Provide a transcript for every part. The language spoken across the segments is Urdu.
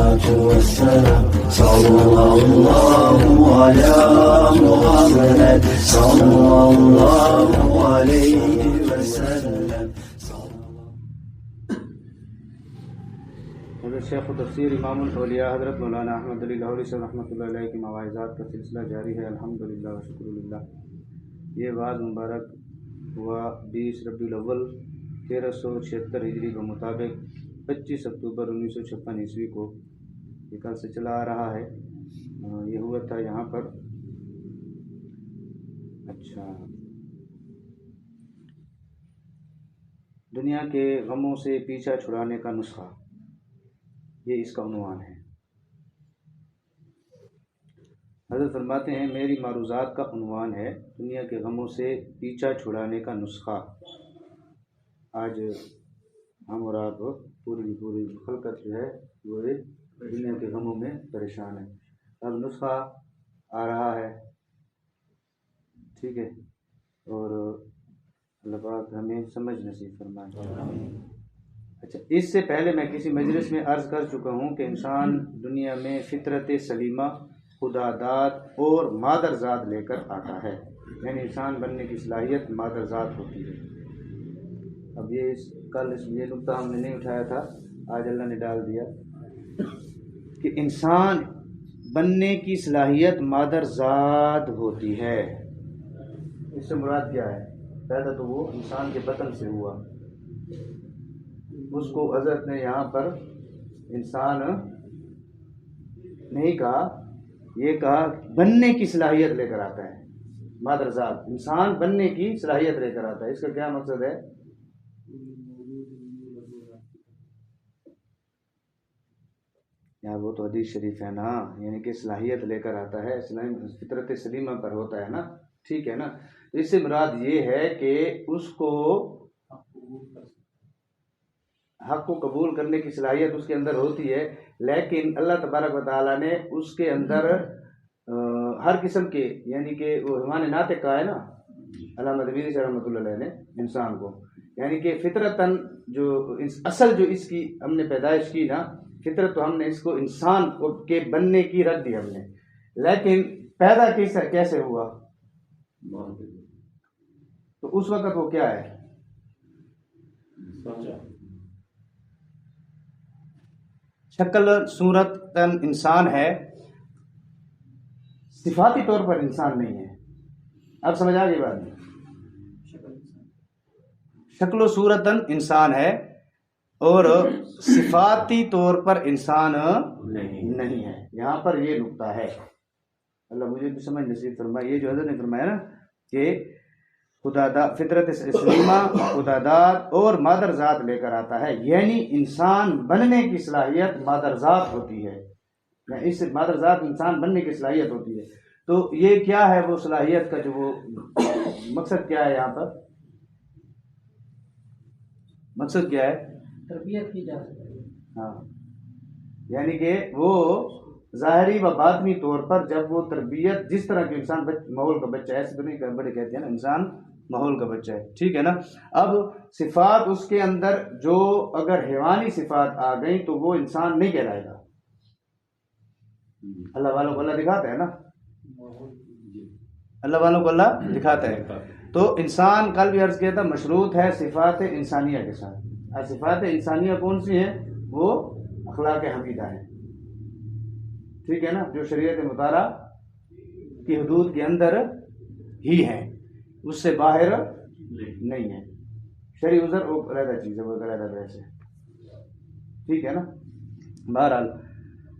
الصلاة والسلام صلى الله على محمد صلى الله عليه وسلم. حضرت شیخ و تفسیر امام الاولیاء حضرت مولانا احمد علی لاہوری صاحب رحمۃ اللہ علیہ کی مواعظات کا سلسلہ جاری ہے. الحمدللہ و شکر للہ. یہ وعظ مبارک ہوا 20 ربیع الاول 1376 ہجری کے مطابق 25 اکتوبر 1956 عیسوی کو. یہ کل سے چلا آ رہا ہے. یہ ہوا تھا یہاں پر. اچھا، دنیا کے غموں سے پیچھا چھڑانے کا نسخہ، یہ اس کا عنوان ہے. حضرت فرماتے ہیں میری معروضات کا عنوان ہے دنیا کے غموں سے پیچھا چھڑانے کا نسخہ. آج ہم اور آپ پوری خلقت جو ہے وہ دنیا کے غموں میں پریشان ہے. اب نسخہ آ رہا ہے، ٹھیک ہے، اور اللہ پاک ہمیں سمجھ نصیب فرمائے. اچھا، اس سے پہلے میں کسی مجلس میں عرض کر چکا ہوں کہ انسان دنیا میں فطرت سلیمہ، خدا داد اور مادر ذات لے کر آتا ہے. یعنی انسان بننے کی صلاحیت مادر ذات ہوتی ہے. اب یہ نقطہ ہم نے نہیں اٹھایا تھا، آج اللہ نے ڈال دیا کہ انسان بننے کی صلاحیت مادر ذات ہوتی ہے. اس سے مراد کیا ہے؟ پیدا تو وہ انسان کے بطن سے ہوا. اس کو حضرت نے یہاں پر انسان نہیں کہا، یہ کہا بننے کی صلاحیت لے کر آتا ہے. مادر ذات انسان بننے کی صلاحیت لے کر آتا ہے. اس کا کیا مقصد ہے؟ یار وہ تو حدیث شریف ہے نا، یعنی کہ صلاحیت لے کر آتا ہے، فطرت سلیمہ پر ہوتا ہے نا، ٹھیک ہے نا. اس سے مراد یہ ہے کہ اس کو حق کو قبول کرنے کی صلاحیت اس کے اندر ہوتی ہے، لیکن اللہ تبارک و تعالیٰ نے اس کے اندر ہر قسم کے، یعنی کہ وہ ہمارے ناطق کا ہے نا علامہ دبیری سے رحمۃ اللہ علیہ نے انسان کو، یعنی کہ فطرتاً جو اصل جو اس کی ہم نے پیدائش کی نا، فطرت تو ہم نے اس کو انسان کے بننے کی رکھ دی ہم نے، لیکن پیدا کیسے ہوا؟ تو اس وقت وہ کیا ہے؟ شکل صورت انسان ہے، صفاتی طور پر انسان نہیں ہے. اب سمجھ آ گئی بات؟ شکل و صورت انسان ہے اور صفاتی طور پر انسان نہیں ہے. یہاں پر یہ نقطہ ہے. اللہ مجھے بھی سمجھ نصیب فرمائے. یہ جو حضرت نے فرمایا نا کہ فطرت سلیمہ، خدا داد اور مادر ذات لے کر آتا ہے، یعنی انسان بننے کی صلاحیت مادر ذات ہوتی ہے. اس مادر ذات انسان بننے کی صلاحیت ہوتی ہے. تو یہ کیا ہے وہ صلاحیت کا جو وہ مقصد کیا ہے یہاں پر؟ مقصد کیا ہے؟ تربیت کی جا سکتی ہے. ہاں، یعنی کہ وہ ظاہری و باطنی طور پر جب وہ تربیت جس طرح کے انسان ماحول کا بچہ ہے، ایسے تو نہیں بڑے کہتے ہیں نا انسان ماحول کا بچہ ہے، ٹھیک ہے نا. اب صفات اس کے اندر جو اگر حیوانی صفات آ گئی تو وہ انسان نہیں کہلائے گا. اللہ والوں کو اللہ دکھاتا ہے نا، اللہ والوں کو اللہ دکھاتا ہے. تو انسان کل بھی عرض کیا تھا مشروط ہے صفات انسانیہ کے ساتھ. صفات انسانیہ کون سی ہیں؟ وہ اخلاق حمیدہ ہیں، ٹھیک ہے نا، جو شریعت مطالعہ کی حدود کے اندر ہی ہیں، اس سے باہر نہیں ہے. شرعی عذر وہ علیحدہ چیز ہے، وہ علیحدہ بحث ہے، ٹھیک ہے نا. بہرحال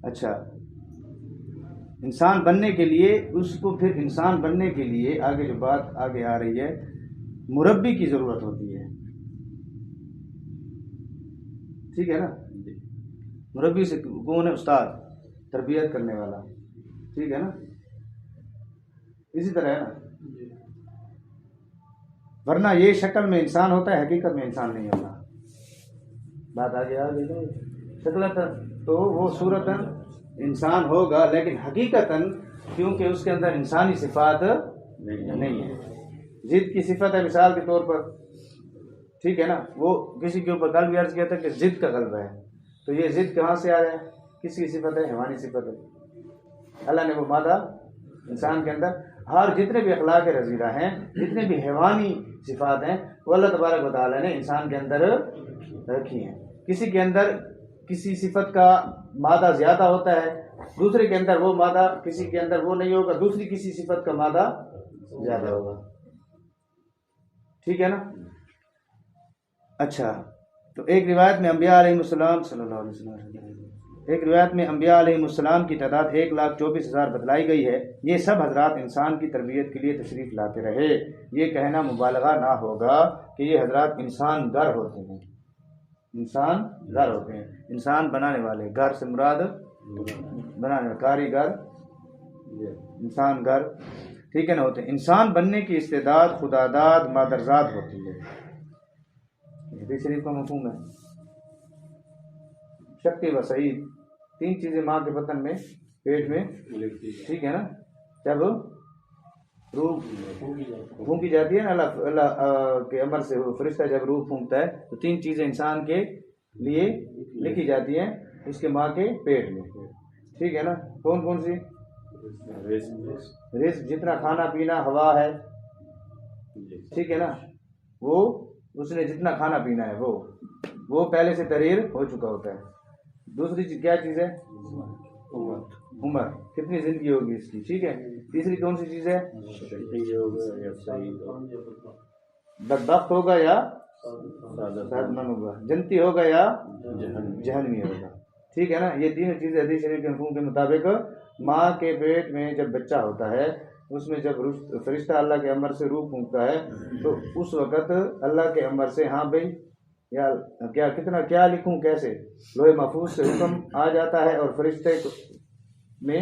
اچھا، انسان بننے کے لیے اس کو پھر انسان بننے کے لیے آگے جو بات آگے آ رہی ہے، مربی کی ضرورت ہوتی ہے، ٹھیک ہے نا. مربی سے کون ہے؟ استاد، تربیت کرنے والا، ٹھیک ہے نا. اسی طرح ہے نا، ورنہ یہ شکل میں انسان ہوتا ہے، حقیقت میں انسان نہیں ہوتا. بات آگے آ گئی. شکلتاً تو وہ صورتاً انسان ہوگا، لیکن حقیقتاً کیونکہ اس کے اندر انسانی صفات نہیں ہے. ضد کی صفت ہے مثال کے طور پر، ٹھیک ہے نا. وہ کسی کے اوپر کل بھی عرض کیا تھا کہ ضد کا غلبہ ہے. تو یہ ضد کہاں سے آیا ہے؟ کس کی صفت ہے؟ حیوانی صفت ہے. اللہ نے وہ مادہ انسان کے اندر ہر جتنے بھی اخلاق رذیلہ ہیں، جتنے بھی حیوانی صفات ہیں، وہ اللہ تبارک و تعالیٰ نے انسان کے اندر رکھی ہیں. کسی کے اندر کسی صفت کا مادہ زیادہ ہوتا ہے، دوسرے کے اندر وہ مادہ، کسی کے اندر وہ نہیں ہوگا، دوسری کسی صفت کا مادہ زیادہ ہوگا. ٹھیک ہے نا؟ اچھا، تو ایک روایت میں انبیاء علیہ السلام صلی اللہ علیہ وسلم، ایک روایت میں انبیاء علیہ السلام کی تعداد 1,24,000 بتلائی گئی ہے. یہ سب حضرات انسان کی تربیت کے لیے تشریف لاتے رہے. یہ کہنا مبالغہ نہ ہوگا کہ یہ حضرات انسان گر ہوتے ہیں. انسان گر ہوتے ہیں، انسان بنانے والے. گر سے مراد بنانے، کاریگر، انسان گر، ٹھیک ہے نا، ہوتے ہیں. انسان بننے کی استعداد خداداد مادرزاد ہوتی ہے. حدیث شریف کا مفہوم ہے شکتی و سعید، 3 چیزیں ماں کے بطن میں، پیٹ میں، ٹھیک ہے نا. جب روح پھونکی جاتی ہے نا، اللہ کے امر سے وہ فرشتہ جب روح پھونکتا ہے تو 3 چیزیں انسان کے لیے لکھی جاتی ہیں اس کے ماں کے پیٹ میں. ٹھیک ہے نا. کون کون سی؟ رزق، جتنا کھانا پینا، ہوا ہے، ٹھیک ہے نا، وہ اس نے جتنا کھانا پینا ہے وہ پہلے سے تحریر ہو چکا ہوتا ہے. دوسری چیز کیا چیز ہے؟ عمر، کتنی زندگی ہوگی اس کی. ٹھیک ہے. تیسری کون سی چیز ہے؟ بدبخت ہوگا یا صحت مند ہوگا، جنتی ہوگا یا جہنمی ہوگا. ٹھیک ہے نا. یہ 3 چیزیں حدیث شریف کے مفہوم کے مطابق ماں کے پیٹ میں جب بچہ ہوتا ہے، اس میں جب فرشتہ اللہ کے امر سے روح پھونکتا ہے تو اس وقت اللہ کے امر سے ہاں بھائی یا کیا کتنا کیا لکھوں کیسے، لوح محفوظ سے حکم آ جاتا ہے اور فرشتے میں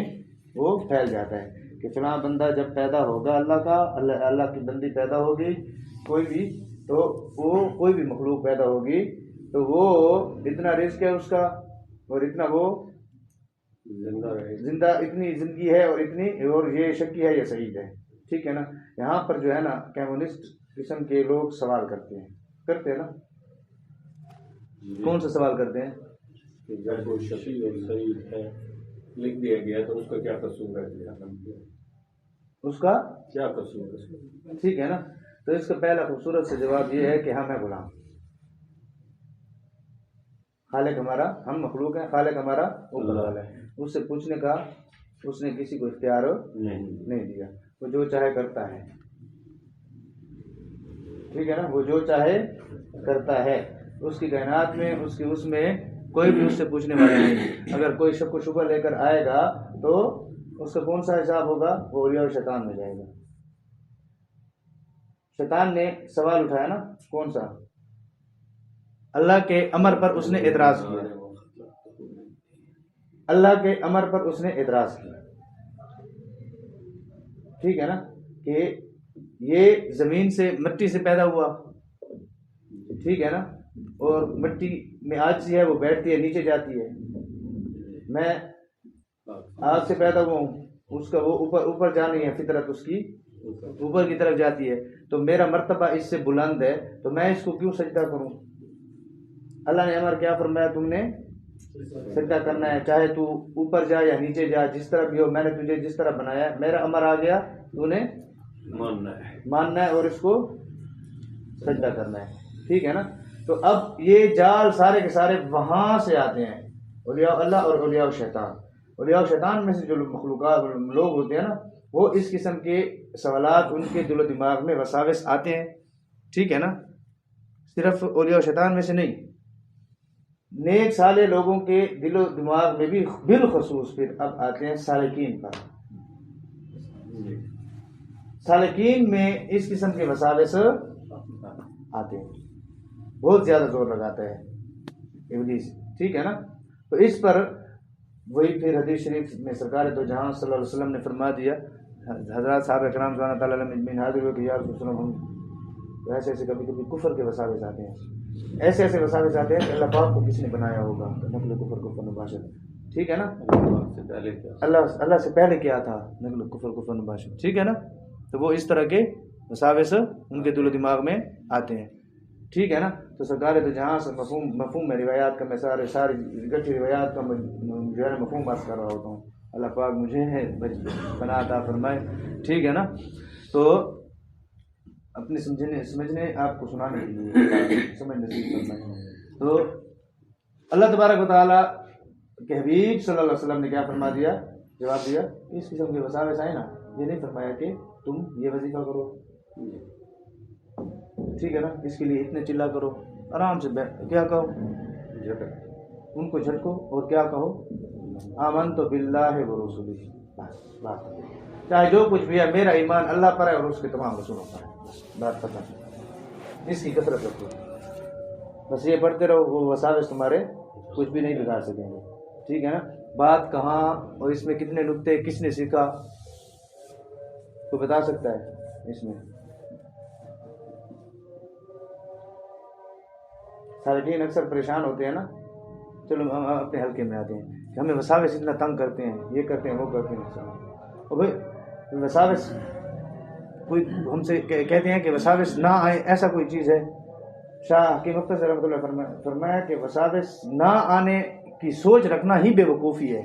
وہ پھیل جاتا ہے کہ فلاں بندہ جب پیدا ہوگا، اللہ کی بندی پیدا ہوگی، کوئی بھی، تو وہ کوئی بھی مخلوق پیدا ہوگی تو وہ اتنا رزق ہے اس کا اور اتنا وہ زندہ، اتنی زندگی ہے اور اتنی، اور یہ شکی ہے یا سعید ہے. ٹھیک ہے نا. یہاں پر جو ہے نا کمیونسٹ قسم کے لوگ سوال کرتے ہیں نا. کون سا سوال کرتے ہیں؟ جب کوئی شقی اور سعید ہے لکھ دیا گیا تو اس کا کیا قصور ہے؟ اس کا کیا قصور ہے؟ ٹھیک ہے نا. تو اس کا پہلا خوبصورت سے جواب یہ ہے کہ ہم ہیں غلام. خالق ہمارا، ہم مخلوق ہیں، خالق ہمارا اوپر والا ہے. اس سے پوچھنے کا اس نے کسی کو اختیار نہیں دیا. وہ جو چاہے کرتا ہے. ٹھیک ہے نا. وہ جو چاہے کرتا ہے. اس کی کائنات میں، اس میں کوئی بھی اس سے پوچھنے والا نہیں. اگر کوئی شک و شبہ لے کر آئے گا تو اس کا کون سا حساب ہوگا؟ وہ اولیاء و شیطان میں جائے گا. شیطان نے سوال اٹھایا نا، کون سا؟ اللہ کے امر پر اس نے اعتراض کیا. اللہ کے امر پر اس نے اعتراض کیا. ٹھیک ہے نا. کہ یہ زمین سے، مٹی سے پیدا ہوا، ٹھیک ہے نا، اور مٹی میں عاجزی ہے، وہ بیٹھتی ہے، نیچے جاتی ہے. میں آگ سے پیدا ہوا ہوں، اس کا وہ اوپر جانی ہے، فطرت اس کی اوپر کی طرف جاتی ہے. تو میرا مرتبہ اس سے بلند ہے تو میں اس کو کیوں سجدہ کروں؟ اللہ نے امر کیا فرمایا؟ تم نے سجدہ کرنا ہے، چاہے تو اوپر جا یا نیچے جا، جس طرح بھی ہو. میں نے تجھے جس طرح بنایا، میرا امر آ گیا، تو نے ماننا ہے اور اس کو سجدہ کرنا ہے. ٹھیک ہے نا. تو اب یہ جال سارے کے سارے وہاں سے آتے ہیں، اولیاء اللہ اور اولیاء شیطان. اولیاء شیطان میں سے جو مخلوقات لوگ ہوتے ہیں نا، وہ اس قسم کے سوالات ان کے دل و دماغ میں وساوس آتے ہیں. ٹھیک ہے نا. صرف اولیاء شیطان میں سے نہیں، نیک صالح لوگوں کے دل و دماغ میں بھی بالخصوص پھر اب آتے ہیں سالکین پر. سالکین میں اس قسم کے وساوس آتے ہیں، بہت زیادہ زور لگاتا ہے ابلیس. ٹھیک ہے نا. تو اس پر وہی پھر حدیث شریف میں سرکار دو جہاں صلی اللہ علیہ وسلم نے فرما دیا، حضرات صحابہ کرام رضوان اللہ تعالیٰ علیہم حاضر ہوئے کہ یا رسول اللہ، ہم ایسے کبھی کبھی کفر کے وساوس آتے ہیں، ایسے وساوس آتے ہیں کہ اللہ پاک کو کس نے بنایا ہوگا، نقل کفر نباشت. ٹھیک ہے نا. اللہ سے پہلے کیا تھا، نقل کفر نباشت. ٹھیک ہے نا. تو وہ اس طرح کے وساوس ان کے دل و دماغ میں آتے ہیں. ٹھیک ہے نا. تو سرکار تو جہاں سے مفہوم میں روایات کا میں ساری گٹھی روایات کا جو ہے نا مفہوم بات کر رہا ہوتا ہوں. اللہ پاک مجھے پناہ عطا فرمائے. ٹھیک ہے نا. تو اپنے سمجھنے آپ کو سنانے کے لیے سمجھ نصیب فرمائے. تو اللہ تبارک و تعالیٰ کہ حبیب صلی اللہ علیہ وسلم نے کیا فرما دیا، جواب دیا. اس قسم کے وساوس آئے نا، یہ نہیں فرمایا کہ تم یہ وظیفہ کرو، ٹھیک ہے نا، اس کے لیے اتنے چلا کرو. آرام سے کیا کہو، ان کو جھٹکو اور کیا کہو، آمنت باللہ و رسولہ. بات چاہے جو کچھ بھی ہے، میرا ایمان اللہ پر ہے اور اس کے تمام رسولوں پر ہے. بات پتہ اس کی کثرت رکھو، بس یہ پڑھتے رہو، وہ وساوس تمہارے کچھ بھی نہیں بگاڑ سکیں گے. ٹھیک ہے نا. بات کہاں اور اس میں کتنے نقطے کس نے سیکھا، کوئی بتا سکتا ہے؟ اس میں صالحین اکثر پریشان ہوتے ہیں نا. چلو ہم اپنے حلقے میں آتے ہیں کہ ہمیں وساوس اتنا تنگ کرتے ہیں، یہ کرتے ہیں وہ کرتے ہیں. اور بھائی وساوس کوئی ہم سے کہتے ہیں کہ وساوس نہ آئے، ایسا کوئی چیز ہے؟ شاہ حکیم مختصر رحمۃ اللہ فرمایا کہ وساوس نہ آنے کی سوچ رکھنا ہی بے وقوفی ہے.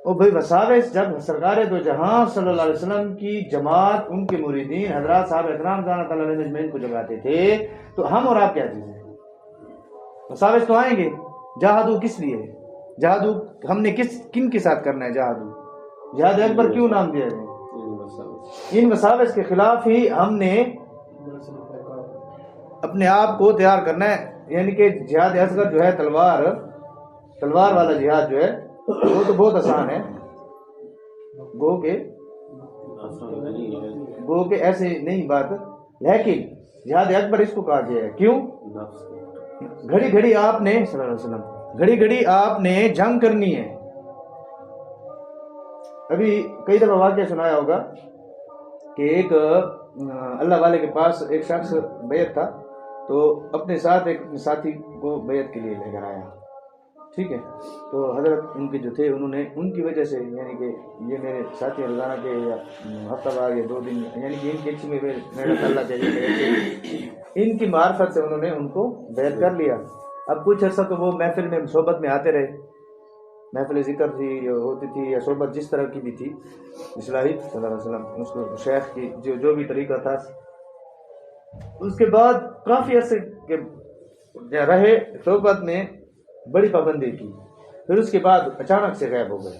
اور بھائی وساوس جب سرکار دو جہاں صلی اللہ علیہ وسلم کی جماعت، ان کے مریدین حضرات صاحب اکرام جانا تعالیٰ علیہ اجمعین کو جگاتے تھے، تو ہم اور آپ کیا چیز ہیں؟ وساوس تو آئیں گے. جہادو کس لیے؟ جہادو ہم نے کن کے ساتھ کرنا ہے؟ جہاد اکبر کیوں نام دیا گیا؟ ان وساوس کے خلاف ہی ہم نے اپنے آپ کو تیار کرنا ہے. یعنی کہ جہاد اصغر جو ہے تلوار والا جہاد جو ہے وہ تو بہت آسان ہے، گو کہ ایسے نہیں بات. لیکن جہاد اکبر اس کو کہا گیا ہے. کیوں؟ گھڑی گھڑی آپ نے صلی اللہ علیہ وسلم گھڑی گھڑی آپ نے جنگ کرنی ہے. ابھی کئی دفعہ واقعہ سنایا ہوگا کہ ایک اللہ والے کے پاس ایک شخص بیعت تھا، تو اپنے ساتھ ایک ساتھی کو بیعت کے لیے لے کر آیا. ٹھیک ہے. تو حضرت ان کے جو تھے، انہوں نے ان کی وجہ سے، یعنی کہ یہ میرے ساتھی روزانہ کے یا ہفتہ وار یا 2 دن، یعنی کہ ان کے عشق میں میرا تعلق ہے، ان کی معرفت سے انہوں نے ان کو بیعت کر لیا. اب کچھ عرصہ تو وہ محفل میں صحبت میں آتے رہے، محفل ذکر تھی ہوتی تھی یا صحبت جس طرح کی بھی تھی اصلاحی صلی اللہ علیہ وسلم اس کو شیخ کی جو بھی طریقہ تھا. اس کے بعد کافی عرصے کے رہے صحبت میں، بڑی پابندی کی. پھر اس کے بعد اچانک سے غائب ہو گئے،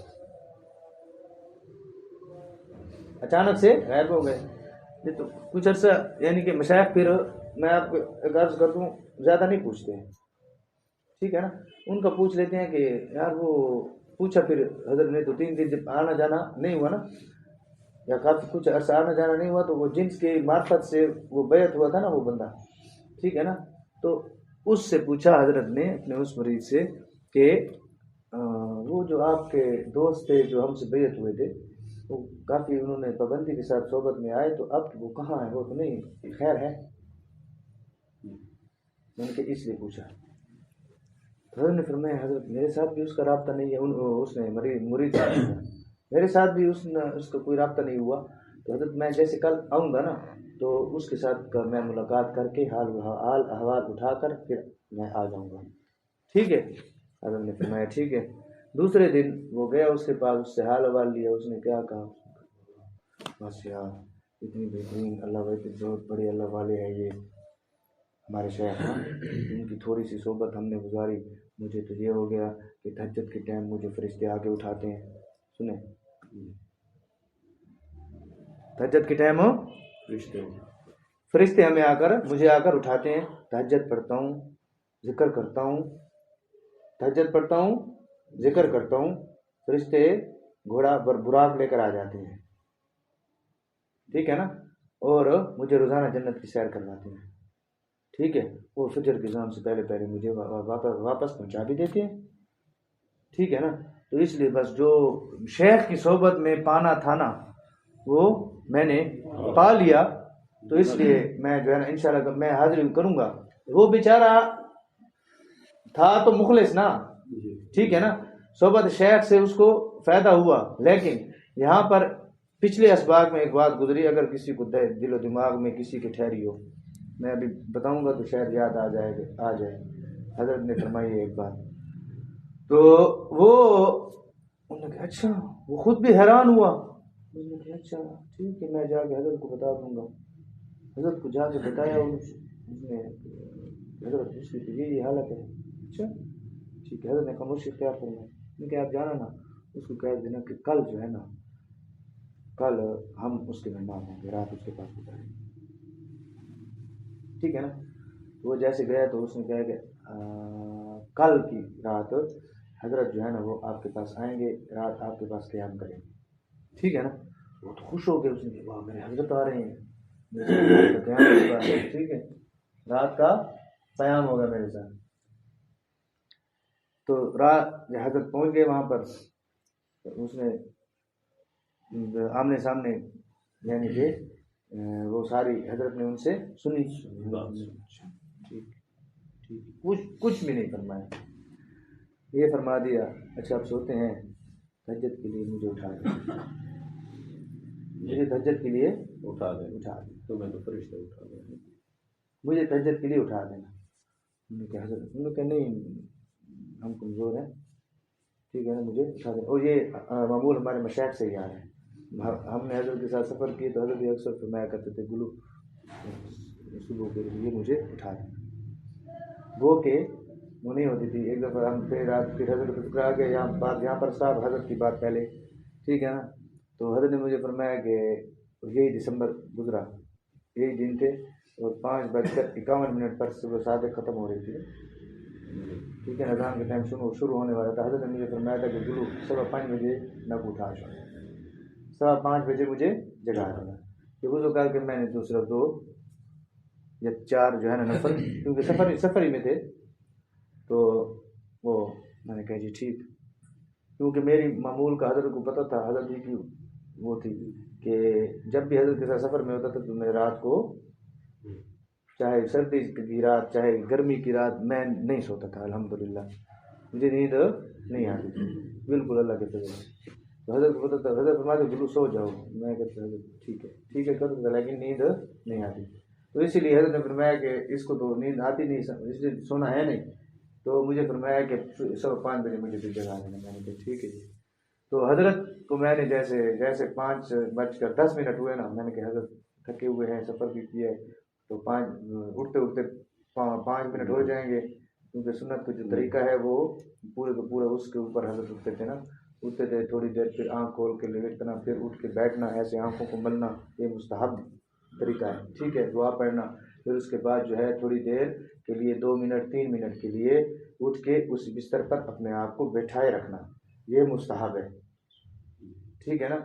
اچانک سے غائب ہو گئے. تو کچھ عرصہ یعنی کہ مشائخ، پھر میں آپ کو ایک عرض کر دوں، زیادہ نہیں پوچھتے ہیں، ٹھیک ہے نا. ان کا پوچھ لیتے ہیں کہ یار وہ پوچھا، پھر حضرت نے 2-3 دن جب آنا جانا نہیں ہوا نا، یا کافی کچھ عرصہ آنا جانا نہیں ہوا، تو وہ جنس کے معرفت سے وہ بیعت ہوا تھا نا وہ بندہ، ٹھیک ہے نا. تو اس سے پوچھا حضرت نے اپنے اس مریض سے کہ وہ جو آپ کے دوست تھے جو ہم سے بیعت ہوئے تھے، وہ کافی انہوں نے پابندی کے ساتھ صحبت میں آئے، تو اب وہ کہاں ہے؟ وہ تو نہیں خیر ہے؟ میں نے کہ اس لیے پوچھا. حضرت نے فرمایا حضرت میرے ساتھ بھی اس کا رابطہ نہیں ہے. اس نے مرید میرے ساتھ بھی اس کا کوئی رابطہ نہیں ہوا. تو حضرت میں جیسے کل آؤں گا نا، تو اس کے ساتھ میں ملاقات کر کے حال احوال اٹھا کر پھر میں آ جاؤں گا، ٹھیک ہے؟ حضرت نے فرمایا ٹھیک ہے. دوسرے دن وہ گیا اس کے پاس، اس سے حال احوال لیا. اس نے کیا کہا؟ بس یار اتنی بہترین اللہ بہت بڑے اللہ والے ہیں یہ ہمارے شیخ، ان کی تھوڑی سی صحبت ہم نے گزاری، مجھے تو یہ ہو گیا کہ تہجد کے ٹائم مجھے فرشتے آگے اٹھاتے ہیں. سنیں، تہجد کے ٹائم فرشتے مجھے آ کر اٹھاتے ہیں. تہجد پڑھتا ہوں، ذکر کرتا ہوں، تہجد پڑھتا ہوں، ذکر کرتا ہوں، فرشتے گھوڑا براق لے کر آ جاتے ہیں، ٹھیک ہے نا. اور مجھے روزانہ جنت کی سیر کرواتے ہیں، ٹھیک ہے. وہ فجر کے اذان سے پہلے مجھے واپس پہنچا بھی دیتے ہیں، ٹھیک ہے نا. تو اس لیے بس جو شیخ کی صحبت میں پانا تھا نا، وہ میں نے پا لیا. تو اس لیے میں جو ہے نا انشاءاللہ میں حاضری کروں گا. وہ بیچارہ تھا تو مخلص نا، ٹھیک ہے نا. صحبت شیخ سے اس کو فائدہ ہوا، لیکن یہاں پر پچھلے اسباق میں ایک بات گزری، اگر کسی کو دل و دماغ میں کسی کے ٹھہری ہو، میں ابھی بتاؤں گا تو شاید یاد آ جائے۔ حضرت نے فرمائی ہے ایک بات، تو وہ انہوں نے کہا اچھا، وہ خود بھی حیران ہوا، انہوں نے کہا اچھا ٹھیک ہے، میں جا کے حضرت کو بتا دوں گا۔ حضرت کو جا کے بتایا، اس نے حضرت اس کی تو یہی حالت ہے۔ اچھا ٹھیک ہے، حضرت نے خاموشی اختیار فرمائی، میں کہ آپ جانا نا، اس کو کہہ دینا کہ کل جو ہے نا، کل ہم اس کے مہمان ہوں گے، رات اس کے پاس گزاریں گے، ٹھیک ہے نا۔ وہ جیسے گیا تو اس نے کہا کہ کل کی رات حضرت جو ہے نا وہ آپ کے پاس آئیں گے، رات آپ کے پاس قیام کریں گے، ٹھیک ہے نا۔ وہ تو خوش ہو گئے، اس نے کہا واہ میرے حضرت آ رہے ہیں، قیام ہوگا، ٹھیک ہے، رات کا قیام ہوگا میرے ساتھ۔ تو رات حضرت پہنچ گئے وہاں پر، اس نے آمنے سامنے یعنی کہ وہ ساری حضرت نے ان سے سنی، ٹھیک کچھ بھی نہیں فرمایا، یہ فرما دیا اچھا آپ سوتے ہیں، تہجد کے لیے مجھے اٹھا دیں، مجھے تہجد کے لیے اٹھا دیں، تو میں تو فرشتے اٹھا دیں، مجھے تہجد کے لیے اٹھا دینا۔ انہوں نے کہا حضرت، انہوں نے کہا نہیں ہم کمزور ہیں، ٹھیک ہے نا، مجھے اٹھا دیں۔ اور یہ معمول ہمارے مشائخ سے ہی آ رہا ہے، ہم نے حضرت کے ساتھ سفر کیے تو حضرت اکثر فرمایا کرتے تھے گلو صبح کے لیے مجھے اٹھا دیں، وہ کہ وہ نہیں ہوتی تھی۔ ایک دفعہ ہم پھر رات پھر حضرت فکر آ گئے، یہاں پر صاحب حضرت کی بات پہلے، ٹھیک ہے نا، تو حضرت نے مجھے فرمایا کہ یہی دسمبر گزرا، یہی دن تھے، اور 5:51 پر صبح صادق ختم ہو رہی تھی، ٹھیک ہے، اذان کے ٹائم شروع ہونے والا تھا۔ حضرت نے مجھے فرمایا تھا کہ گلو 5:15 بجے نہ اٹھا، 5:15 بجے مجھے جگا دینا، کہ وضو کر کے میں نے دوسرا 2 یا 4 جو ہے نا نفل، کیونکہ سفر ہی میں تھے، تو وہ میں نے کہا جی ٹھیک، کیونکہ میری معمول کا حضرت کو پتہ تھا، حضرت جی کی وہ تھی کہ جب بھی حضرت کے ساتھ سفر میں ہوتا تھا تو میں رات کو چاہے سردی کی رات چاہے گرمی کی رات میں نہیں سوتا تھا، الحمدللہ مجھے نیند نہیں آتی تھی بالکل، اللہ کے فضل سے۔ تو حضرت کو پتہ تھا، حضرت فرماتے گلو سو جاؤ، میں کہتا حضرت ٹھیک ہے کرتا تھا، لیکن نیند نہیں آتی، تو اسی لیے حضرت نے فرمایا کہ اس کو تو نیند آتی نہیں، اس لیے سونا ہے نہیں، تو مجھے فرمایا کہ 5:15 بجے مجھے بھی جگا دینا، میں نے کہا ٹھیک ہے جی۔ تو حضرت کو میں نے جیسے 5:10 ہوئے نا، میں نے کہا حضرت تھکے ہوئے ہیں، سفر بھی کیا ہے، تو اٹھتے 5 منٹ ہو جائیں گے، کیونکہ سنت کا جو طریقہ ہے وہ پورے کا پورا اس کے اوپر حضرت اٹھتے تھے نا، اٹھتے تھے تھوڑی دیر، پھر آنکھ کھول کے لیٹنا، پھر اٹھ کے بیٹھنا، ایسے آنکھوں کو ملنا، یہ مستحب طریقہ ہے، ٹھیک ہے، دعا پڑھنا، پھر اس کے بعد جو ہے تھوڑی دیر کے لیے 2 منٹ 3 منٹ کے لیے اٹھ کے اس بستر پر اپنے آپ کو بیٹھائے رکھنا، یہ مستحب ہے، ٹھیک ہے نا،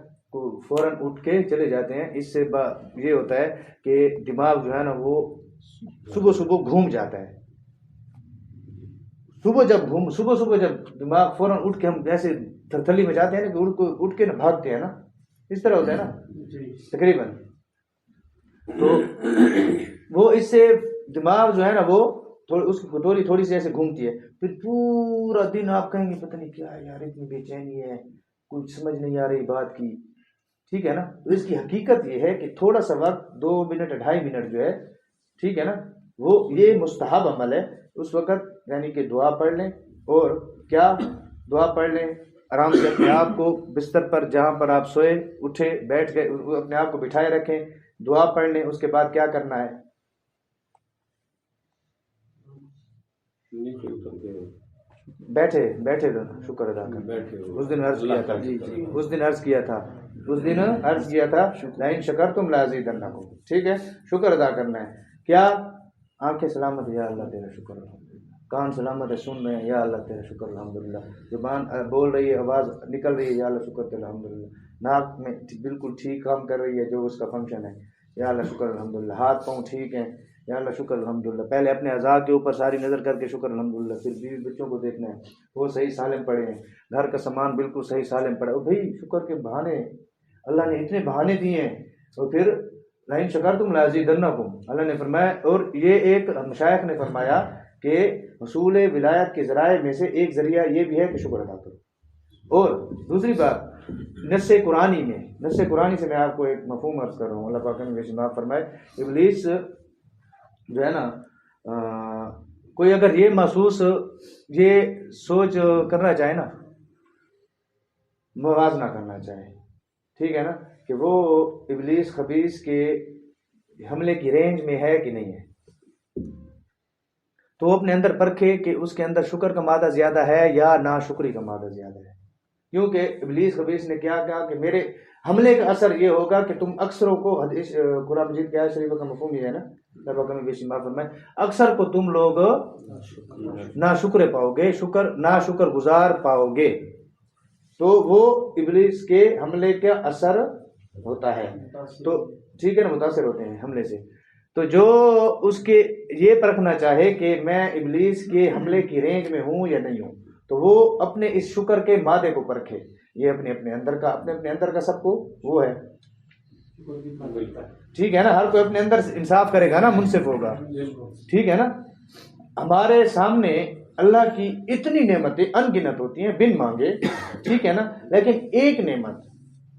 فوراً اٹھ کے چلے جاتے ہیں، اس سے یہ ہوتا ہے کہ دماغ جو ہے نا وہ صبح گھوم جاتا ہے، صبح جب دماغ فوراً اٹھ کے ہم جیسے تھرتھلی میں جاتے ہیں نا کہ اٹھ کے نا بھاگتے ہیں نا، اس طرح ہوتا ہے نا تقریباً، تو وہ اس سے دماغ جو ہے نا وہ اس کی تھوڑی سی ایسے گھومتی ہے، پھر پورا دن آپ کہیں گے پتہ نہیں کیا ہے یار، اتنی بے چینی ہے، کچھ سمجھ نہیں آ رہی بات کی، ٹھیک ہے نا۔ تو اس کی حقیقت یہ ہے کہ تھوڑا سا وقت 2 منٹ 2.5 منٹ جو ہے، ٹھیک ہے نا، وہ یہ مستحب عمل ہے، اس وقت یعنی کہ دعا پڑھ لیں، اور کیا دعا پڑھ لیں، آرام سے اپنے آپ کو بستر پر جہاں پر آپ سوئے اٹھے بیٹھ گئے اپنے آپ کو بٹھائے رکھیں، دعا پڑھ لیں، اس کے بعد کیا کرنا ہے، بیٹھے تو شکر ادا کرنا۔ اس دن عرض کیا تھا لئن شکرتم لازیدنکم، ٹھیک ہے، شکر ادا کرنا ہے، کیا آنکھیں سلامت ہے یا اللہ تیرا شکر الحمدللہ، کان سلامت ہے سن رہے ہیں یا اللہ تیرا شکر الحمدللہ، زبان بول رہی ہے، آواز نکل رہی ہے یا اللہ شکر تیرا الحمدللہ، ناک میں بالکل ٹھیک کام کر رہی ہے جو اس کا فنکشن ہے یا اللہ شکر الحمدللہ، ہاتھ پاؤں ٹھیک ہیں یا اللہ شکر الحمدللہ، پہلے اپنے اعضاء کے اوپر ساری نظر کر کے شکر الحمدللہ، پھر بیوی بچوں کو دیکھنا ہے وہ صحیح سالم پڑے ہیں، گھر کا سامان بالکل صحیح سالم پڑا ہے، بھائی شکر کے بہانے اللہ نے اتنے بہانے دیے ہیں، اور پھر لئن شکرتم لازیدنکم، اللہ نے فرمایا، اور یہ ایک مشائخ نے فرمایا کہ حصول ولایت کے ذرائع میں سے ایک ذریعہ یہ بھی ہے کہ شکر ادا کرو، اور دوسری بات نص قرآنی سے میں آپ کو ایک مفہوم عرض کر رہا ہوں، اللہ پاک نے بے معاف فرمائے، ابلیس جو ہے نا کوئی اگر یہ محسوس یہ سوچ کرنا چاہے نا، موازنہ کرنا چاہے، ٹھیک ہے نا، کہ وہ ابلیس خبیث کے حملے کی رینج میں ہے کہ نہیں ہے، تو وہ اپنے اندر پرکھے کہ اس کے اندر شکر کا مادہ زیادہ ہے یا ناشکری کا مادہ زیادہ ہے. کیونکہ ابلیس خبیث نے کیا کہا کہ میرے حملے کا اثر یہ ہوگا کہ تم اکثروں کو، حدیث قرآن مجید کی آیت شریفہ کا مفہوم یہ ہے نا، اکثر کو تم لوگ ناشکر پاؤ گے، ناشکر گزار پاؤ گے. تو وہ ابلیس کے حملے کا اثر ہوتا ہے، تو ٹھیک ہے نا، متاثر ہوتے ہیں حملے سے. تو جو اس کے یہ پرکھنا چاہے کہ میں ابلیس کے حملے کی رینج میں ہوں یا نہیں ہوں، تو وہ اپنے اس شکر کے مادے کو پرکھے. یہ اپنے اندر کا سب کو وہ ہے، ٹھیک ہے نا، ہر کوئی اپنے اندر انصاف کرے گا نا، منصف ہوگا، ٹھیک ہے نا. ہمارے سامنے اللہ کی اتنی نعمتیں ان گنت ہوتی ہیں بن مانگے، ٹھیک ہے نا، لیکن ایک نعمت،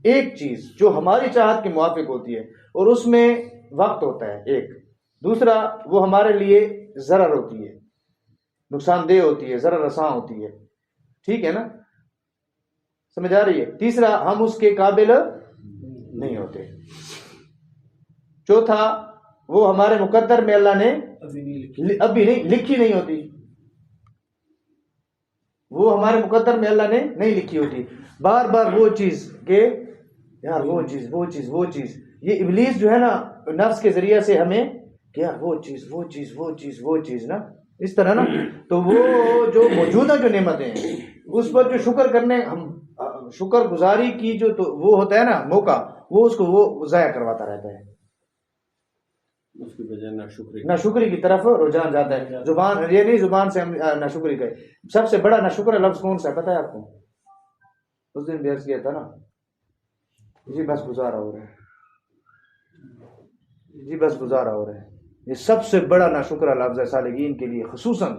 ایک چیز جو ہماری چاہت کے موافق ہوتی ہے اور اس میں وقت ہوتا ہے ایک، دوسرا وہ ہمارے لیے ضرر ہوتی ہے، نقصان دہ ہوتی ہے، ضرر رساں ہوتی ہے، ٹھیک ہے نا، سمجھ آ رہی ہے. تیسرا ہم اس کے قابل نہیں ہوتے. چوتھا وہ ہمارے مقدر میں اللہ نے ابھی نہیں لکھی نہیں ہوتی، وہ ہمارے مقدر میں اللہ نے نہیں لکھی ہوتی. بار بار وہ چیز کہ یار وہ چیز یہ ابلیس جو ہے نا نفس کے ذریعے سے ہمیں کہ یار وہ چیز نا اس طرح نا، تو وہ جو موجودہ جو نعمتیں ہیں اس پر جو شکر کرنے، ہم شکر گزاری کی جو تو وہ ہوتا ہے نا موقع، وہ اس کو وہ ضائع کرواتا رہتا ہے، اس کی وجہ ناشکری کی طرف رجحان جاتا ہے. زبان یہ نہیں زبان سے ہم ناشکری کرے. سب سے بڑا ناشکر لفظ کون سا ہے پتہ ہے آپ کو؟ اس دن بھی عرض کیا تھا نا، جی بس گزارا ہو رہا ہے. یہ سب سے بڑا ناشکر لفظ ہے سالگین کے لیے خصوصاً.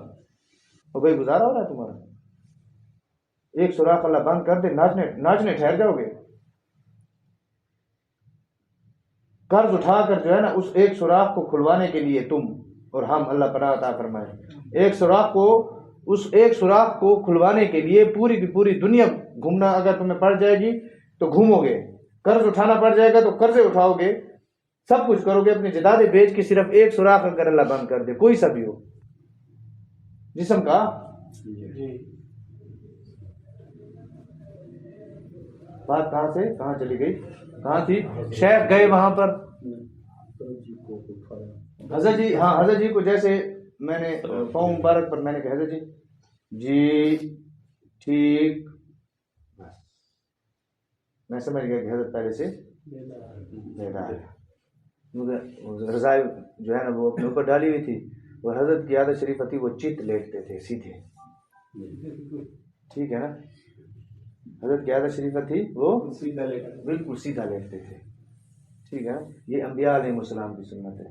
اور بھائی گزارا ہو رہا ہے تمہارا، ایک سوراخ اللہ بند کر دے، ناچنے ٹھہر جاؤ گے. قرض اٹھا کر جو ہے نا اس ایک سوراخ کو کھلوانے کے لیے تم اور ہم، اللہ پناہ عطا فرمائے، اس ایک سوراخ کو کھلوانے کے لیے پوری کی پوری دنیا گھومنا اگر تمہیں پڑ جائے گی تو گھومو گے، قرض اٹھانا پڑ جائے گا تو قرضے اٹھاؤ گے، سب کچھ کرو گے، اپنی جائیدادیں بیچ کے صرف ایک سوراخ اگر اللہ بند کر دے، کوئی سا بھی ہو جسم کا. بات کہاں سے کہاں چلی گئی، کہاں تھی؟ شیخ گئے وہاں پر حضرت جی کو جیسے میں نے پاؤں مبارک پر میں نے کہا حضرت جی ٹھیک، میں سمجھ گیا کہ حضرت پہلے سے بیدار ہے. رضائی جو ہے نا وہ اپنے اوپر ڈالی ہوئی تھی، اور حضرت کی عادت شریف تھی وہ چت لیٹتے تھے سیدھے، ٹھیک ہے نا، حضرت کی عادت شریف تھی وہ بالکل سیدھا لیٹتے تھے، ٹھیک ہے نا. یہ انبیاء علیہ السلام کی سنت ہے.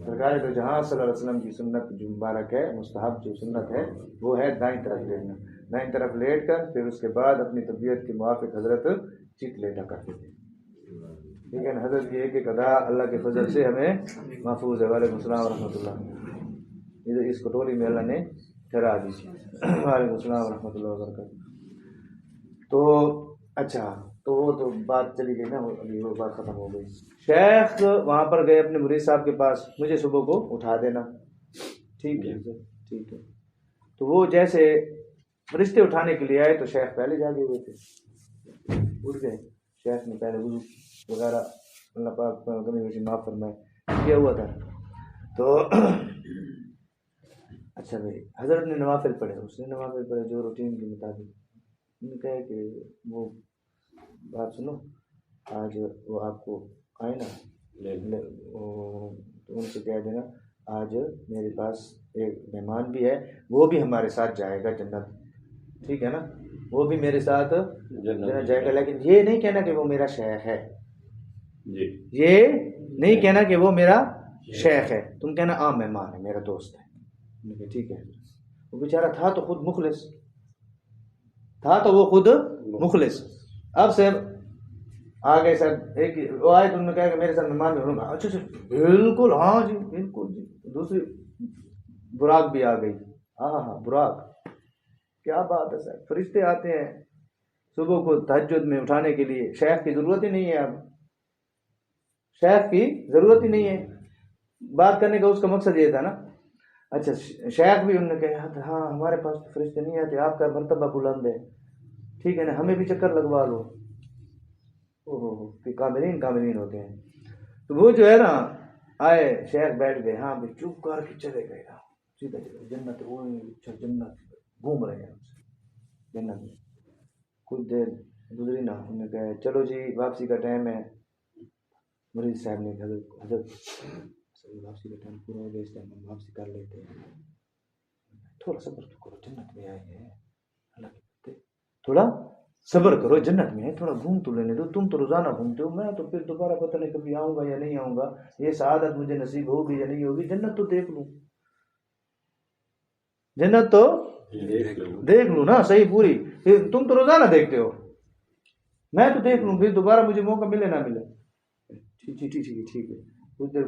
سرکار تو جہاں صلی اللہ علیہ وسلم کی سنت جو مبارک ہے، مستحب جو سنت ہے وہ ہے دائیں طرف لیٹنا. دائیں طرف لیٹ کر پھر اس کے بعد اپنی طبیعت کے موافق حضرت چت لیٹا کرتے تھے، ٹھیک ہے نا. حضرت کی ایک ایک ادا اللہ کے فضل سے ہمیں محفوظ ہے. وعلیکم السلام ورحمۃ اللہ. اس کٹوری میں اللہ نے ٹھہرا دی. وعلیکم السلام ورحمۃ اللہ وبرکاتہ. تو اچھا، تو وہ تو بات چلی گئی نا، ابھی وہ بات ختم ہو گئی. شیخ وہاں پر گئے اپنے مرید صاحب کے پاس، مجھے صبح کو اٹھا دینا، ٹھیک ہے ٹھیک ہے. تو وہ جیسے فرشتے اٹھانے کے لیے آئے تو شیخ پہلے جاگے ہوئے تھے، اٹھ گئے. شیخ نے پہلے وضو وغیرہ اللہ پاک کمی بیشی معاف فرمائے کیا ہوا تھا. تو اچھا بھائی حضرت نے نوافل پڑھے، اس نے نوافل پڑھے جو روٹین کے مطابق. انہوں نے کہا کہ وہ بات سنو، آج وہ آپ کو آئے نا تو ان سے کہہ دینا آج میرے پاس ایک مہمان بھی ہے، وہ بھی ہمارے ساتھ جائے گا جنت، ٹھیک ہے نا، وہ بھی میرے ساتھ جنت جائے گا. لیکن یہ نہیں کہنا کہ وہ میرا شیخ ہے، یہ نہیں کہنا کہ وہ میرا شیخ ہے، تم کہنا عام مہمان ہے، میرا دوست ہے. ٹھیک ہے. وہ بیچارہ تھا تو خود مخلص، تھا تو وہ خود مخلص. اب صاحب آگے صاحب ایک وہ آئے تو انہوں نے کہا کہ میرے ساتھ مہمان بھی ہوگا. اچھا بالکل ہاں جی بالکل جی. دوسری براق بھی آ گئی. ہاں براق کیا بات ہے صاحب. فرشتے آتے ہیں صبح کو تہجد میں اٹھانے کے لیے. شیخ کی ضرورت ہی نہیں ہے. اب شیخ کی ضرورت ہی نہیں ہے. بات کرنے کا اس کا مقصد یہ تھا نا. اچھا شیخ بھی انہوں نے کہا ہاں ہمارے پاس فرشتے نہیں آتے, آپ کا مرتبہ بلند ہے, ٹھیک ہے نا, ہمیں بھی چکر لگوا لو. کہ کاملین ہوتے ہیں. تو وہ جو ہے نا آئے شیخ بیٹھ گئے. ہاں بھی چپ کر کے چلے گئے. سیدھا جنت وہ جنت گھوم رہے ہیں جنت میں. کچھ دیر گزری نا, انہوں نے کہا چلو جی واپسی کا ٹائم ہے. مرید صاحب نے حضرت واپسی کا ٹائم پورا ہو گیا, اس ٹائم ہم واپسی کر لیتے ہیں, تھوڑا صبر تو کرو, جنت میں آئے ہیں, تھوڑا صبر کرو, جنت میں ہے, تھوڑا گھوم تو لینے دو. تم تو روزانہ گھومتے ہو, میں تو پھر دوبارہ پتہ نہیں کبھی آؤں گا یا نہیں آؤں گا, یہ سعادت مجھے نصیب ہوگی یا نہیں ہوگی. جنت تو دیکھ لوں, جنت تو دیکھ لوں نا صحیح پوری. تم تو روزانہ دیکھتے ہو, میں تو دیکھ لوں, پھر دوبارہ مجھے موقع ملے نہ ملے. ٹھیک ہے. کچھ دیر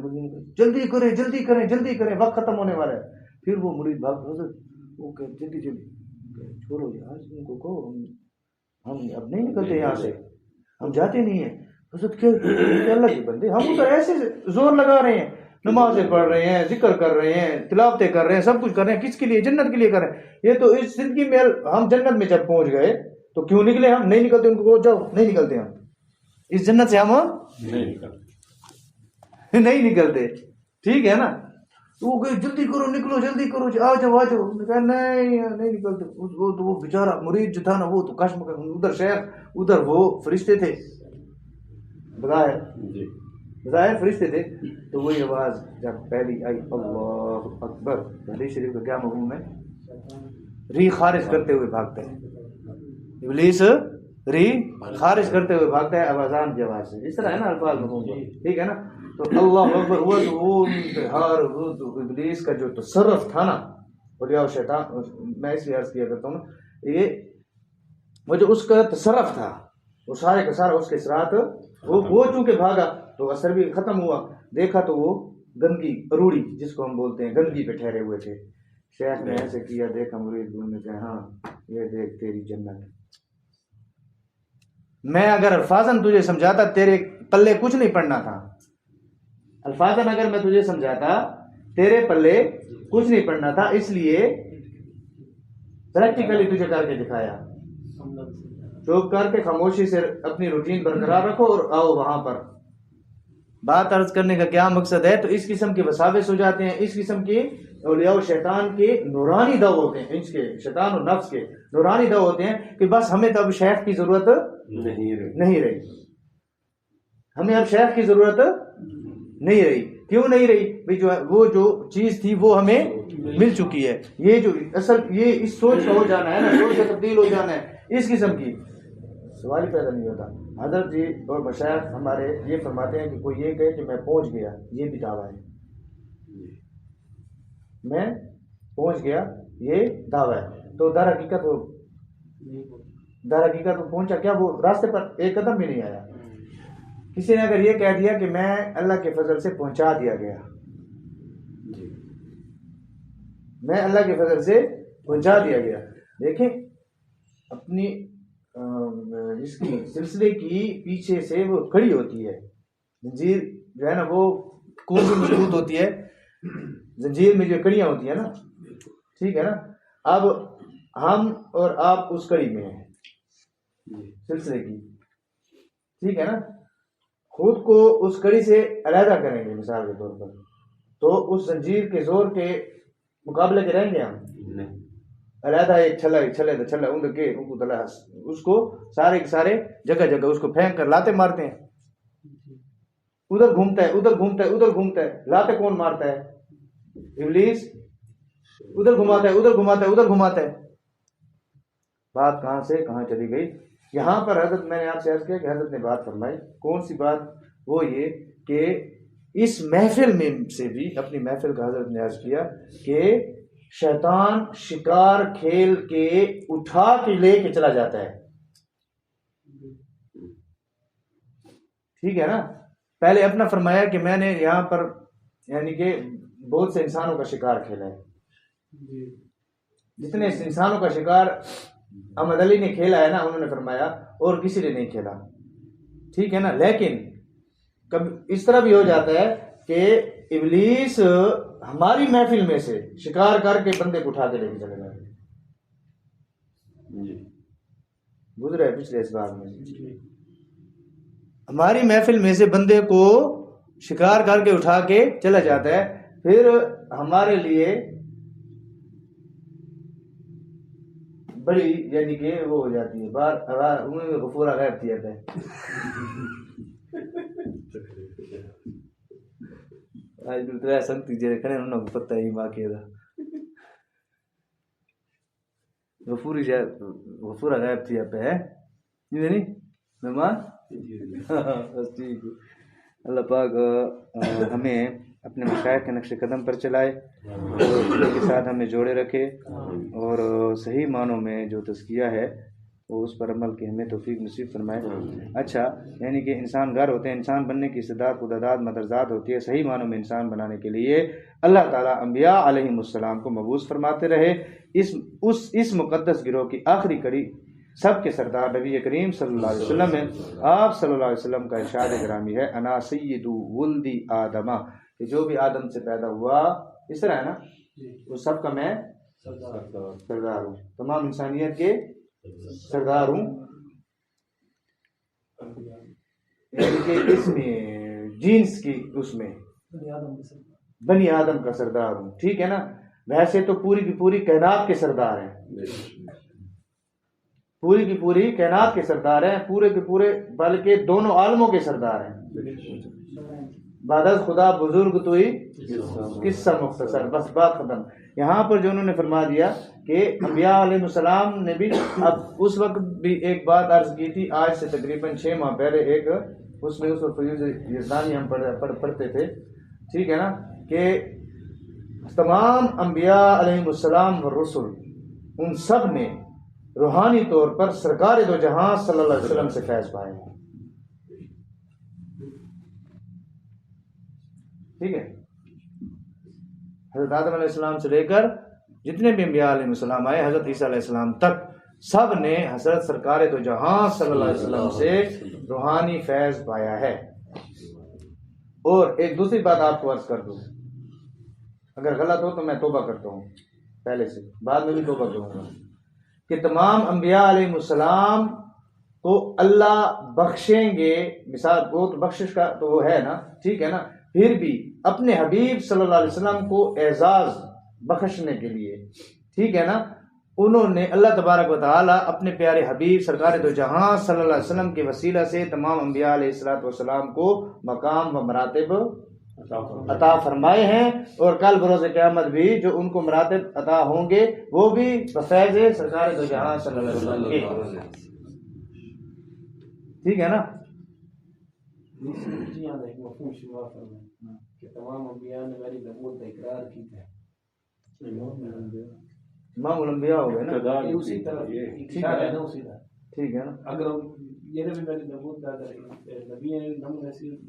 جلدی کریں وقت ختم ہونے والا ہے. پھر وہ مرید بھاگ حضرت وہ کہ جلدی چھوڑو یار, ان کو کہو ہم اب نہیں نکلتے یہاں سے, ہم جاتے نہیں ہیں. حضرت کہ اللہ کے بندے, ہم ادھر ایسے زور لگا رہے ہیں, نمازیں پڑھ رہے ہیں, ذکر کر رہے ہیں, تلاوتیں کر رہے ہیں, سب کچھ کر رہے ہیں, کس کے لیے؟ جنت کے لیے کر رہے ہیں. یہ تو اس زندگی میں ہم جنت میں جب پہنچ گئے تو کیوں نکلے؟ ہم نہیں نکلتے. ان کو جاؤ, نہیں نکلتے, ہم اس جنت سے ہم نہیں نکلتے. ٹھیک ہے نا. تو وہ کہ جلدی کرو, نکلو, جلدی کرو, آ جاؤ. کہا نہیں نکلتے. وہ بیچارہ مرید جو تھا نا, وہ تو کشم, ادھر شیخ, ادھر وہ فرشتے تھے, بظاہر فرشتے تھے. تو وہی آواز جب پہلی آئی اللہ اکبر, حدیث شریف کا کیا مفہوم ہے؟ ری خارج کرتے ہوئے بھاگتا ہے ابلیس, ری خارج کرتے ہوئے بھاگتا ہے اذان کی آواز سے. اس طرح ہے نا الفاظ مفہوم, ٹھیک ہے نا. تو اللہ اکبر ہوا تو وہ انتہار, وہ تو ابلیس کا جو تصرف تھا نا, اور شیطان, میں اس لیے عرض کیا کرتا ہوں, یہ وہ جو اس کا تصرف تھا, وہ سارے کا سارا اس کے اثرات, وہ چونکہ بھاگا تو اثر بھی ختم ہوا. دیکھا تو وہ گندگی, اروڑی جس کو ہم بولتے ہیں, گندگی پہ ٹھہرے ہوئے تھے. شیخ نے ایسے کیا, دیکھا مرید نے کہا ہاں یہ دیکھ تیری جنت. میں اگر الفاظاً تجھے سمجھاتا تیرے پلے کچھ نہیں پڑنا تھا. الفاظاً اگر میں تجھے سمجھاتا تیرے پلے کچھ نہیں پڑنا تھا, اس لیے پریکٹیکلی تجھے کر کے دکھایا. چوپ کر کے خاموشی سے اپنی روٹین برقرار رکھو اور آؤ وہاں پر. بات عرض کرنے کا کیا مقصد ہے؟ تو اس قسم کے وساوس ہو جاتے ہیں, اس قسم کی اولیاء و شیطان کے نورانی دو ہوتے ہیں, اس کے شیطان و نفس کے نورانی دو ہوتے ہیں کہ بس ہمیں تو اب شیخ کی ضرورت نہیں رہی, ہمیں اب شیخ کی ضرورت نہیں رہی. کیوں نہیں رہی بھائی؟ وہ جو چیز تھی وہ ہمیں مل چکی ہے. یہ جو اصل یہ اس سوچ کا ہو جانا ہے نا, سوچ کا تبدیل ہو جانا ہے, اس قسم کی سوال ہی پیدا نہیں ہوتا. حضرت جی اور مشائخ ہمارے یہ فرماتے ہیں کہ کوئی یہ کہے کہ میں پہنچ گیا, یہ بھی دعویٰ ہے. میں پہنچ گیا یہ دعویٰ ہے. تو در حقیقت وہ پہنچا کیا؟ وہ راستے پر ایک قدم بھی نہیں آیا. کسی نے اگر یہ کہہ دیا کہ میں اللہ کے فضل سے پہنچا دیا گیا, میں اللہ کے فضل سے پہنچا دیا گیا. دیکھیں اپنی اس کی سلسلے کی پیچھے سے وہ کھڑی ہوتی ہے زنجیر جو ہے نا, وہ کون بھی مضبوط ہوتی ہے, زنجیر میں جو کڑیاں ہوتی ہیں نا, ٹھیک ہے نا. اب ہم اور آپ اس کڑی میں ہیں سلسلے کی, ٹھیک ہے نا. خود کو اس کڑی سے علیحدہ کریں گے مثال کے طور پر, تو اس زنجیر کے زور کے مقابلے کے رہیں گے ہم علیحدہ. ایک چھلا ان کے اس کو سارے کے سارے جگہ جگہ اس کو پھینک کر لاتے مارتے ہیں. ادھر گھومتا ہے, لاتے کون مارتا ہے؟ ابلیس. ادھر گھماتا ہے. بات کہاں سے کہاں چلی گئی؟ یہاں پر حضرت, میں نے آپ سے عرض کیا کہ حضرت نے بات فرمائی. کون سی بات؟ وہ یہ کہ اس محفل میں سے بھی, اپنی محفل کا حضرت نے عرض کیا کہ شیطان شکار کھیل کے اٹھا کے لے کے چلا جاتا ہے. ٹھیک ہے نا. پہلے اپنا فرمایا کہ میں نے یہاں پر یعنی کہ بہت سے انسانوں کا شکار کھیلا ہے. جتنے انسانوں کا شکار احمد علی نے کھیلا ہے نا, انہوں نے فرمایا اور کسی نے نہیں کھیلا. ٹھیک ہے نا. لیکن کبھی اس طرح بھی ہو جاتا ہے کہ ابلیس ہماری محفل میں سے شکار کر کے بندے کو اٹھا کے لے کے چلے جاتے ہیں. گزرا ہے پچھلے اس بار میں. ہماری محفل میں سے بندے کو شکار کر کے اٹھا کے چلا جاتا ہے. پھر ہمارے لیے بڑی یعنی کہ وہ ہو جاتی ہے بار غفورہ غیب کیا جاتا ہے. آج بالکل سنتی جی کھڑے انہوں کو پتہ ہی باقی تھا غفورہ غیب تھی پہ ہے نہیں مہمان. بس ٹھیک ہے. اللہ پاک ہمیں اپنے مشائخ کے نقش قدم پر چلائے اور ان کے ساتھ ہمیں جوڑے رکھے اور صحیح معنوں میں جو تزکیہ ہے وہ اس پر عمل کی ہمیں توفیق نصیب فرمائے. اچھا یعنی کہ انسان گھر ہوتے ہیں, انسان بننے کی استعداد خداداد مدرزاد ہوتی ہے. صحیح معنوں میں انسان بنانے کے لیے اللہ تعالیٰ انبیاء علیہم السلام کو مبعوث فرماتے رہے. اس مقدس گروہ کی آخری کڑی سب کے سردار نبی کریم صلی اللہ علیہ وسلم ہے. آپ صلی اللہ علیہ وسلم کا ارشاد گرامی ہے انا سید ولدی آدمہ, کہ جو بھی آدم سے پیدا ہوا اس طرح ہے نا وہ سب کا میں سردار ہوں, تمام انسانیت کے سردار ہوں. یعنی کہ اس میں جینس کی اس میں بنی آدم کا سردار ہوں. ٹھیک ہے نا. ویسے تو پوری کی پوری کائنات کے سردار ہیں, پوری کی پوری کائنات کے سردار ہیں, پورے کے پورے بلکہ دونوں عالموں کے سردار ہیں. بعد از خدا بزرگ تو ہی قصہ مختصر, بس بات ختم. یہاں پر جو انہوں نے فرما دیا کہ انبیاء علیہ السلام نے بھی اب اس وقت بھی ایک بات عرض کی تھی, آج سے تقریباً 6 ماہ پہلے ایک اس میں اس وقت فیوز یزدانی ہم پڑھتے تھے. ٹھیک ہے نا. کہ تمام انبیاء علیہ السلام و رسول ان سب نے روحانی طور پر سرکار دو جہاں صلی اللہ علیہ وسلم سے فیض پائے. ٹھیک ہے. حضرت آدم علیہ السلام سے لے کر جتنے بھی انبیاء علیہ السلام آئے حضرت عیسیٰ علیہ السلام تک سب نے حضرت سرکار دو جہاں صلی اللہ علیہ وسلم سے روحانی فیض پایا ہے. اور ایک دوسری بات آپ کو عرض کر دوں, اگر غلط ہو تو میں توبہ کرتا ہوں پہلے سے, بعد میں بھی توبہ کروں گا, کہ تمام انبیاء علیہ السلام کو اللہ بخشیں گے. مثال وہ تو بخشش کا تو وہ ہے نا, ٹھیک ہے نا. پھر بھی اپنے حبیب صلی اللہ علیہ وسلم کو اعزاز بخشنے کے لیے, ٹھیک ہے نا, انہوں نے اللہ تبارک و تعالی اپنے پیارے حبیب سرکار دو جہاں صلی اللہ علیہ وسلم کے وسیلہ سے تمام انبیاء علیہ السلام کو مقام و مراتب عطا فرمائے ہیں. اور کل بروز قیامت بھی جو ان کو مراتب عطا ہوں گے وہ بھی بفیض سرکار دو جہاں صلی اللہ علیہ وسلم کے. ٹھیک ہے نا. تمام انبیاء نے میری نبوت کا اقرار کی ہے. امام الانبیاء ہو گئے نا, اسی طرح ٹھیک ہے نا. اگر یہ بھی میری نبوت کا نبی ہے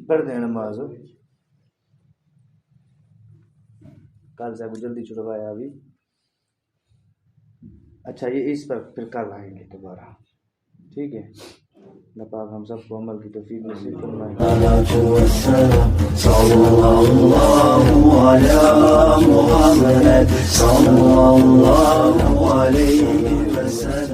پڑھ دیں نماز. کل سے ابو جلدی چھڑوایا ابھی. اچھا یہ اس پر پھر کل آئیں گے دوبارہ. ٹھیک ہے. اللہ پاک ہم سب کو عمل کی توفیق نصیب فرمائے. صلی اللہ علیہ محمد صلی اللہ علیہ وسلم.